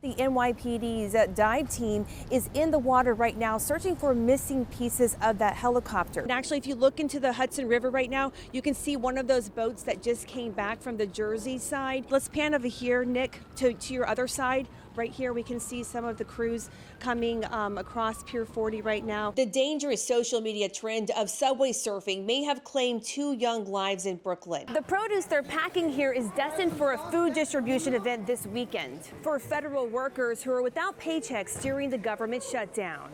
The NYPD's dive team is in the water right now searching for missing pieces of that helicopter. And actually, if you look into the Hudson River right now, you can see one of those boats that just came back from the Jersey side. Let's pan over here, Nick, to your other side. Right here, we can see some of the crews coming across Pier 40 right now. The dangerous social media trend of subway surfing may have claimed 2 young lives in Brooklyn. The produce they're packing here is destined for a food distribution event this weekend for federal workers who are without paychecks during the government shutdown.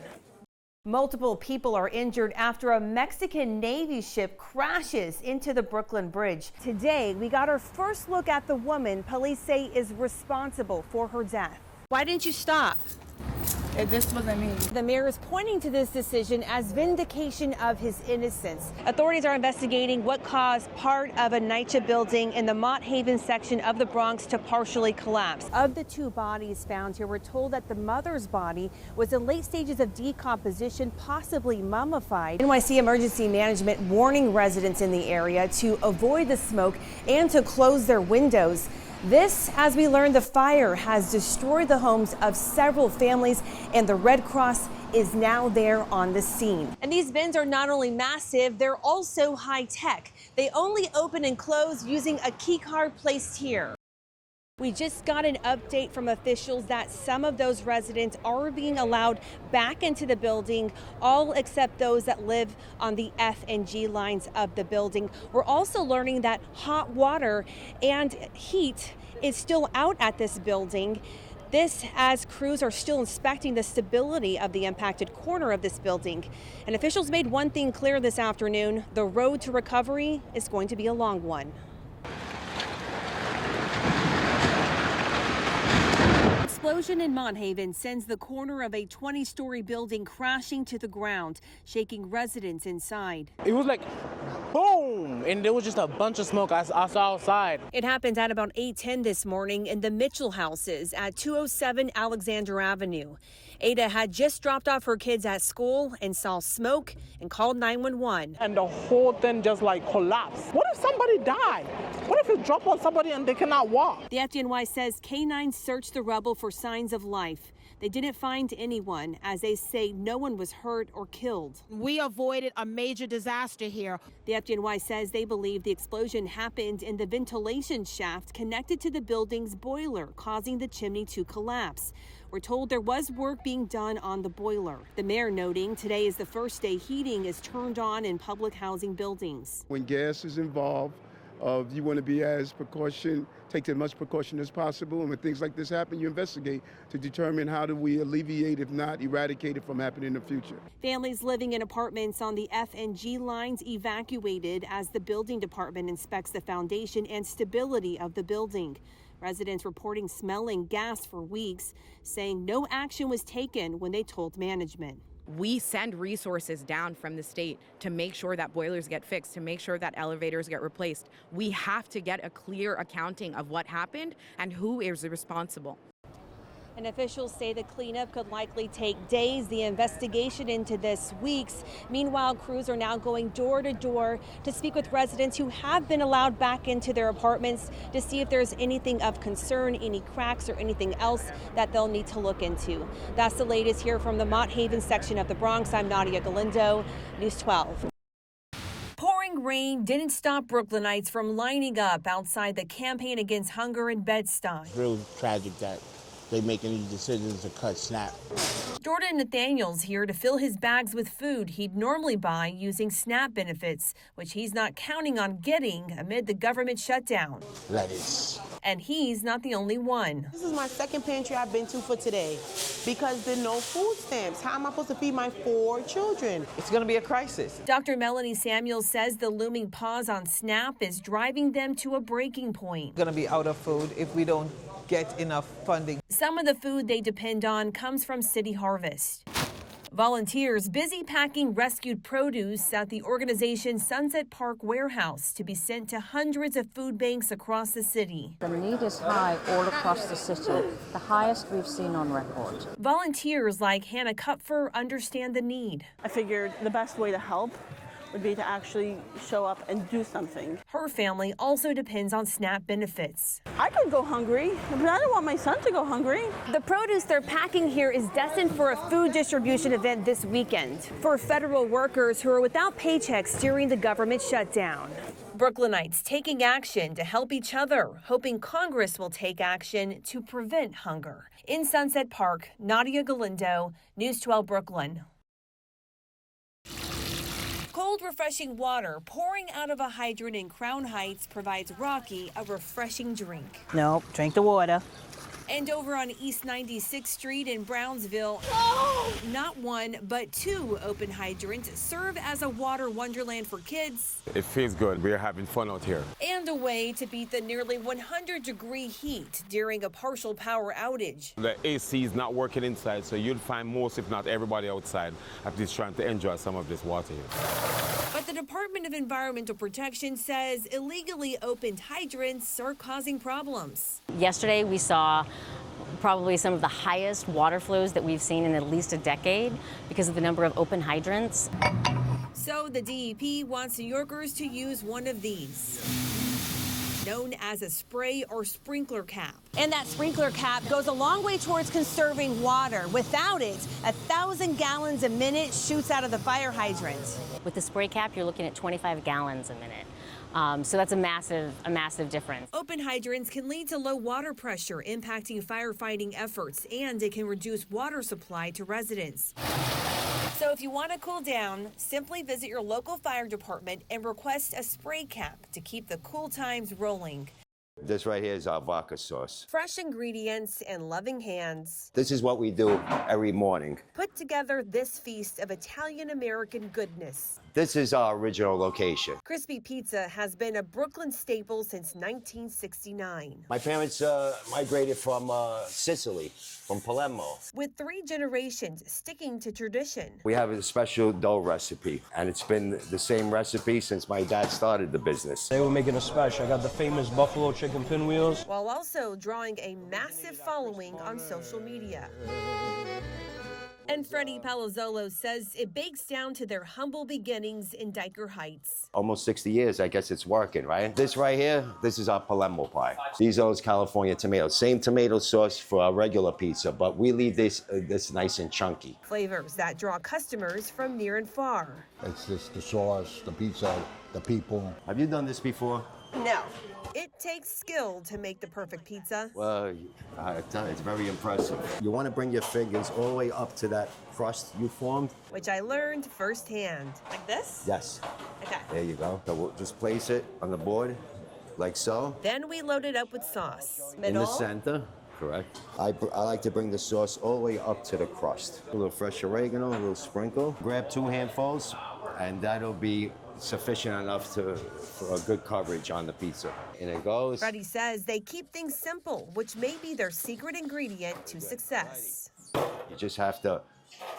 Multiple people are injured after a Mexican Navy ship crashes into the Brooklyn Bridge. Today, we got our first look at the woman police say is responsible for her death. Why didn't you stop? This wasn't me. The mayor is pointing to this decision as vindication of his innocence. Authorities are investigating what caused part of a NYCHA building in the Mott Haven section of the Bronx to partially collapse. Of the 2 bodies found here, we're told that the mother's body was in late stages of decomposition, possibly mummified. NYC Emergency Management warning residents in the area to avoid the smoke and to close their windows. This, as we learned, the fire has destroyed the homes of several families, and the Red Cross is now there on the scene. And these bins are not only massive, they're also high tech. They only open and close using a key card placed here. We just got an update from officials that some of those residents are being allowed back into the building, all except those that live on the F and G lines of the building. We're also learning that hot water and heat is still out at this building. This as crews are still inspecting the stability of the impacted corner of this building. And officials made one thing clear this afternoon: the road to recovery is going to be a long one. Explosion in Mott Haven sends the corner of a 20-story building crashing to the ground, shaking residents inside. It was like boom, and there was just a bunch of smoke I saw outside. It happened at about 8:10 this morning in the Mitchell houses at 207 Alexander Avenue. Ada had just dropped off her kids at school and saw smoke and called 911. And the whole thing just like collapsed. What if somebody died? What if it dropped on somebody and they cannot walk? The FDNY says K-9 searched the rubble for signs of life. They didn't find anyone, as they say no one was hurt or killed. We avoided a major disaster here. The FDNY says they believe the explosion happened in the ventilation shaft connected to the building's boiler, causing the chimney to collapse. We're told there was work being done on the boiler. The mayor noting today is the first day heating is turned on in public housing buildings. When gas is involved, you want to be take as much precaution as possible. And when things like this happen, you investigate to determine how do we alleviate, if not eradicate it from happening in the future. Families living in apartments on the F and G lines evacuated as the building department inspects the foundation and stability of the building. Residents reporting smelling gas for weeks, saying no action was taken when they told management. We send resources down from the state to make sure that boilers get fixed, to make sure that elevators get replaced. We have to get a clear accounting of what happened and who is responsible. And officials say the cleanup could likely take days, the investigation into this weeks. Meanwhile, crews are now going door to door to speak with residents who have been allowed back into their apartments to see if there's anything of concern, any cracks or anything else that they'll need to look into. That's the latest here from the Mott Haven section of the Bronx. I'm Nadia Galindo, News 12. Pouring rain didn't stop Brooklynites from lining up outside the Campaign Against Hunger in Bed-Stuy. It's real tragic that they making these decisions to cut SNAP. Jordan Nathaniel's here to fill his bags with food he'd normally buy using SNAP benefits, which he's not counting on getting amid the government shutdown. Lettuce. And he's not the only one. This is my second pantry I've been to for today because there are no food stamps. How am I supposed to feed my 4 children? It's going to be a crisis. Dr. Melanie Samuels says the looming pause on SNAP is driving them to a breaking point. Going to be out of food if we don't get enough funding. Some of the food they depend on comes from City Harvest. Volunteers busy packing rescued produce at the organization's Sunset Park warehouse to be sent to hundreds of food banks across the city. The need is high all across the city, the highest we've seen on record. Volunteers like Hannah Kupfer understand the need. I figured the best way to help would be to actually show up and do something. Her family also depends on SNAP benefits. I could go hungry, but I don't want my son to go hungry. The produce they're packing here is destined for a food distribution event this weekend for federal workers who are without paychecks during the government shutdown. Brooklynites taking action to help each other, hoping Congress will take action to prevent hunger. In Sunset Park, Nadia Galindo, News 12 Brooklyn. Cold, refreshing water pouring out of a hydrant in Crown Heights provides Rocky a refreshing drink. Nope, drink the water. And over on East 96th Street in Brownsville, not one, but two open hydrants serve as a water wonderland for kids. It feels good. We're having fun out here. And a way to beat the nearly 100-degree heat during a partial power outage. The AC is not working inside, so you'll find most, if not everybody outside, at least trying to enjoy some of this water here. But the Department of Environmental Protection says illegally opened hydrants are causing problems. Yesterday we saw probably some of the highest water flows that we've seen in at least a decade because of the number of open hydrants. So the DEP wants New Yorkers to use one of these, known as a spray or sprinkler cap. And that sprinkler cap goes a long way towards conserving water. Without it, 1,000 gallons a minute shoots out of the fire hydrant. With the spray cap, you're looking at 25 gallons a minute. So that's a massive difference. Open hydrants can lead to low water pressure, impacting firefighting efforts, and it can reduce water supply to residents. So if you want to cool down, simply visit your local fire department and request a spray cap to keep the cool times rolling. This right here is our vodka sauce. Fresh ingredients and loving hands. This is what we do every morning. Put together this feast of Italian-American goodness. This is our original location. Crispy Pizza has been a Brooklyn staple since 1969. My parents migrated from Sicily, from Palermo. With 3 generations sticking to tradition. We have a special dough recipe, and it's been the same recipe since my dad started the business. They were making a special. I got the famous buffalo chicken pinwheels. While also drawing a massive following on social media. And Freddie Palazzolo says it bakes down to their humble beginnings in Diker Heights. Almost 60 years, I guess it's working, right? This right here, this is our Palermo pie. These are those California tomatoes. Same tomato sauce for our regular pizza, but we leave this nice and chunky. Flavors that draw customers from near and far. It's just the sauce, the pizza, the people. Have you done this before? No. It takes skill to make the perfect pizza. Well, I tell you, it's very impressive. You want to bring your fingers all the way up to that crust you formed. Which I learned firsthand. Like this? Yes. Okay. There you go. So we'll just place it on the board, like so. Then we load it up with sauce. In the center, correct. I like to bring the sauce all the way up to the crust. A little fresh oregano, a little sprinkle. Grab 2 handfuls, and that'll be sufficient enough for a good coverage on the pizza. And it goes. Freddie says they keep things simple, which may be their secret ingredient to success. You just have to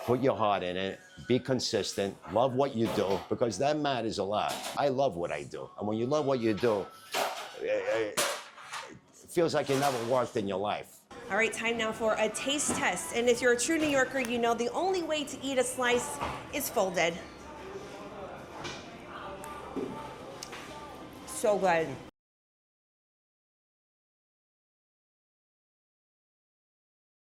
put your heart in it, be consistent, love what you do, because that matters a lot. I love what I do. And when you love what you do, it feels like you never worked in your life. All right, time now for a taste test. And if you're a true New Yorker, you know the only way to eat a slice is folded. So good.